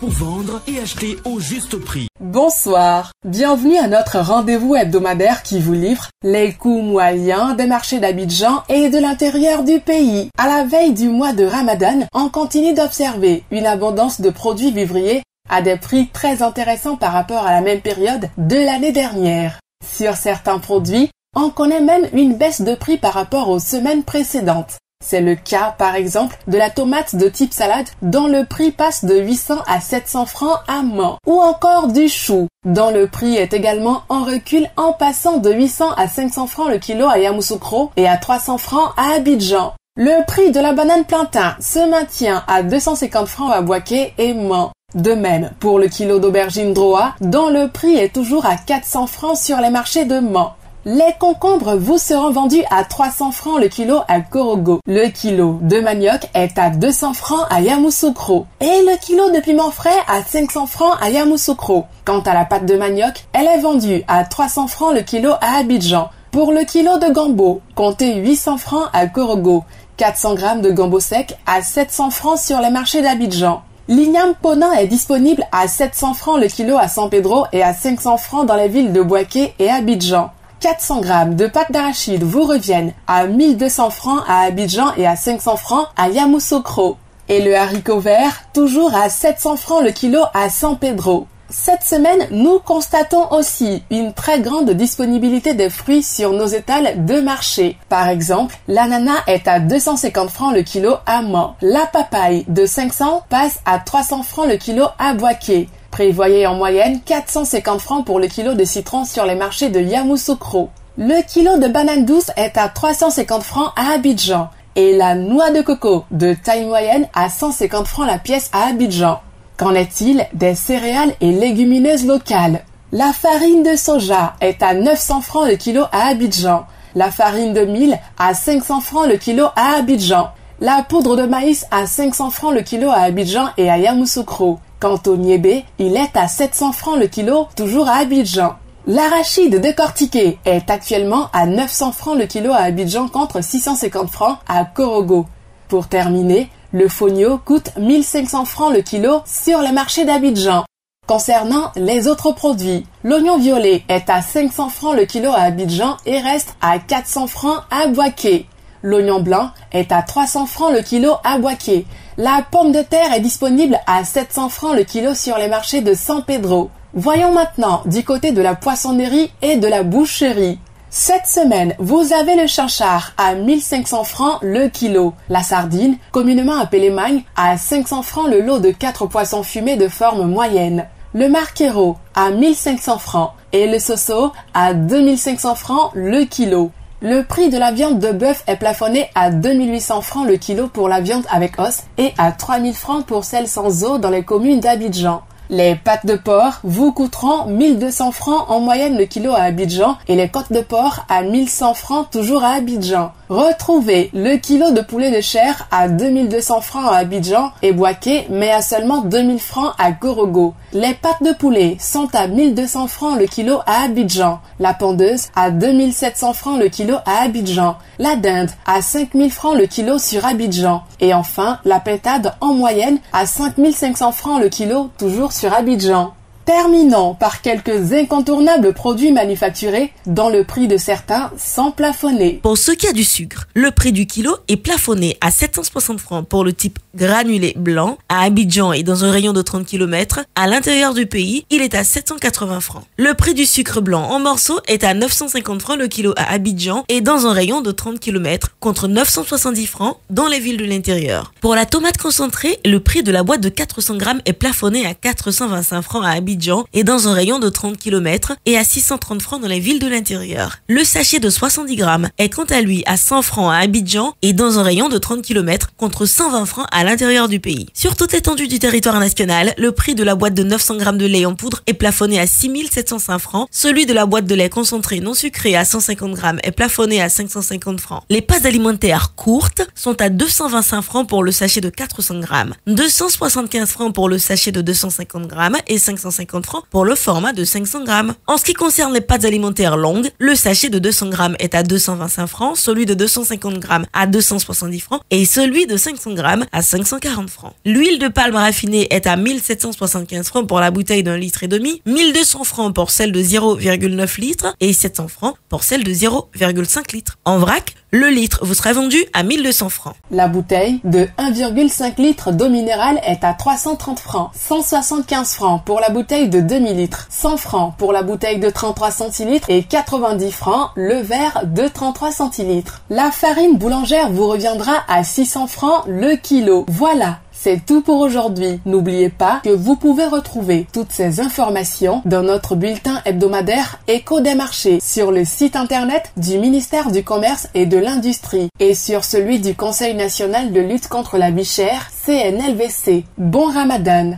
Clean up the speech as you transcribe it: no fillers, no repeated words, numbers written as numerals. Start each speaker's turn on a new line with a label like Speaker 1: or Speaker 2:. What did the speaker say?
Speaker 1: pour vendre et acheter au juste prix.
Speaker 2: Bonsoir, bienvenue à notre rendez-vous hebdomadaire qui vous livre les coûts moyens des marchés d'Abidjan et de l'intérieur du pays. À la veille du mois de Ramadan, on continue d'observer une abondance de produits vivriers à des prix très intéressants par rapport à la même période de l'année dernière. Sur certains produits, on connaît même une baisse de prix par rapport aux semaines précédentes. C'est le cas, par exemple, de la tomate de type salade dont le prix passe de 800 à 700 francs à Mans. Ou encore du chou, dont le prix est également en recul en passant de 800 à 500 francs le kilo à Yamoussoukro et à 300 francs à Abidjan. Le prix de la banane plantain se maintient à 250 francs à Boaké et Mans. De même pour le kilo d'aubergine droa, dont le prix est toujours à 400 francs sur les marchés de Mans. Les concombres vous seront vendus à 300 francs le kilo à Korogo. Le kilo de manioc est à 200 francs à Yamoussoukro. Et le kilo de piment frais à 500 francs à Yamoussoukro. Quant à la pâte de manioc, elle est vendue à 300 francs le kilo à Abidjan. Pour le kilo de gombo, comptez 800 francs à Korogo. 400 grammes de gombo sec à 700 francs sur les marchés d'Abidjan. L'igname ponant est disponible à 700 francs le kilo à San Pedro et à 500 francs dans les villes de Boaké et Abidjan. 400 grammes de pâte d'arachide vous reviennent à 1200 francs à Abidjan et à 500 francs à Yamoussoukro. Et le haricot vert, toujours à 700 francs le kilo à San Pedro. Cette semaine, nous constatons aussi une très grande disponibilité des fruits sur nos étals de marché. Par exemple, l'ananas est à 250 francs le kilo à Mans. La papaye de 500 passe à 300 francs le kilo à Boaké. Prévoyez en moyenne 450 francs pour le kilo de citron sur les marchés de Yamoussoukro. Le kilo de banane douce est à 350 francs à Abidjan. Et la noix de coco de taille moyenne à 150 francs la pièce à Abidjan. Qu'en est-il des céréales et légumineuses locales? La farine de soja est à 900 francs le kilo à Abidjan. La farine de mil à 500 francs le kilo à Abidjan. La poudre de maïs à 500 francs le kilo à Abidjan et à Yamoussoukro. Quant au niébé, il est à 700 francs le kilo, toujours à Abidjan. L'arachide décortiqué est actuellement à 900 francs le kilo à Abidjan contre 650 francs à Korogo. Pour terminer, le fonio coûte 1500 francs le kilo sur les marchés d'Abidjan. Concernant les autres produits, l'oignon violet est à 500 francs le kilo à Abidjan et reste à 400 francs à Boaké. L'oignon blanc est à 300 francs le kilo à Boaké. La pomme de terre est disponible à 700 francs le kilo sur les marchés de San Pedro. Voyons maintenant du côté de la poissonnerie et de la boucherie. Cette semaine, vous avez le chinchard à 1500 francs le kilo. La sardine, communément appelée magne, à 500 francs le lot de 4 poissons fumés de forme moyenne. Le marquero à 1500 francs et le soso à 2500 francs le kilo. Le prix de la viande de bœuf est plafonné à 2800 francs le kilo pour la viande avec os et à 3000 francs pour celle sans os dans les communes d'Abidjan. Les pâtes de porc vous coûteront 1200 francs en moyenne le kilo à Abidjan et les côtes de porc à 1100 francs toujours à Abidjan. Retrouvez le kilo de poulet de chair à 2200 francs à Abidjan et Boaké, mais à seulement 2000 francs à Korogo. Les pâtes de poulet sont à 1200 francs le kilo à Abidjan. La pondeuse à 2700 francs le kilo à Abidjan. La dinde à 5000 francs le kilo sur Abidjan. Et enfin, la pintade en moyenne à 5500 francs le kilo toujours sur Abidjan. Terminons par quelques incontournables produits manufacturés dont le prix de certains sont plafonnés.
Speaker 3: Pour ce qui a du sucre, le prix du kilo est plafonné à 760 francs pour le type granulé blanc à Abidjan et dans un rayon de 30 km. À l'intérieur du pays, il est à 780 francs. Le prix du sucre blanc en morceaux est à 950 francs le kilo à Abidjan et dans un rayon de 30 km contre 970 francs dans les villes de l'intérieur. Pour la tomate concentrée, le prix de la boîte de 400 grammes est plafonné à 425 francs à Abidjan et dans un rayon de 30 km et à 630 francs dans les villes de l'intérieur. Le sachet de 70 grammes est quant à lui à 100 francs à Abidjan et dans un rayon de 30 km contre 120 francs à l'intérieur du pays. Sur toute l'étendue du territoire national, le prix de la boîte de 900 grammes de lait en poudre est plafonné à 6705 francs. Celui de la boîte de lait concentré non sucré à 150 grammes est plafonné à 550 francs. Les pâtes alimentaires courtes sont à 225 francs pour le sachet de 400 grammes, 275 francs pour le sachet de 250 grammes et 550 250 francs pour le format de 500 grammes. En ce qui concerne les pâtes alimentaires longues, le sachet de 200 grammes est à 225 francs, celui de 250 grammes à 270 francs et celui de 500 grammes à 540 francs. L'huile de palme raffinée est à 1775 francs pour la bouteille d'1,5 litre, 1200 francs pour celle de 0,9 litres et 700 francs pour celle de 0,5 litres. En vrac, le litre vous sera vendu à 1200 francs.
Speaker 2: La bouteille de 1,5 litre d'eau minérale est à 330 francs, 175 francs pour la bouteille de demi-litre, 100 francs pour la bouteille de 33 centilitres et 90 francs le verre de 33 centilitres. La farine boulangère vous reviendra à 600 francs le kilo. Voilà. C'est tout pour aujourd'hui. N'oubliez pas que vous pouvez retrouver toutes ces informations dans notre bulletin hebdomadaire Écho des marchés sur le site internet du ministère du Commerce et de l'Industrie et sur celui du Conseil national de lutte contre la vie chère, CNLVC. Bon Ramadan!